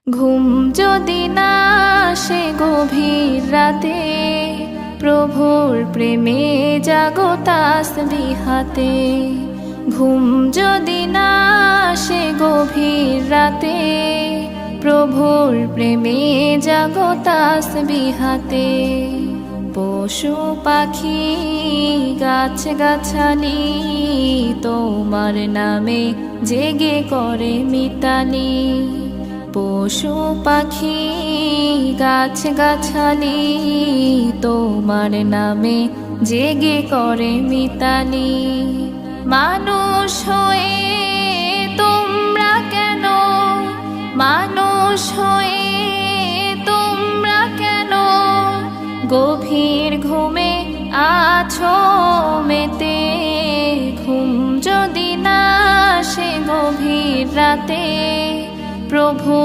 ঘুম যদি না আসে গভীর রাতে, প্রভুর প্রেমে জাগো তাসবিহ হাতে। ঘুম যদি না আসে গভীর রাতে, প্রভুর প্রেমে জাগো তাসবিহ হাতে। পশু পাখি গাছ গাছালি তোমার নামে জেগে করে মিতালি। পশু পাখি গাছ গাছালি তোমার নামে জেগে করে মিতালি। মানুষ হয়ে তোমরা কেন, মানুষ হয়ে তোমরা কেন গভীর ঘুমে আছো মেতে। ঘুম যদি না আসে গভীর রাতে, প্রভু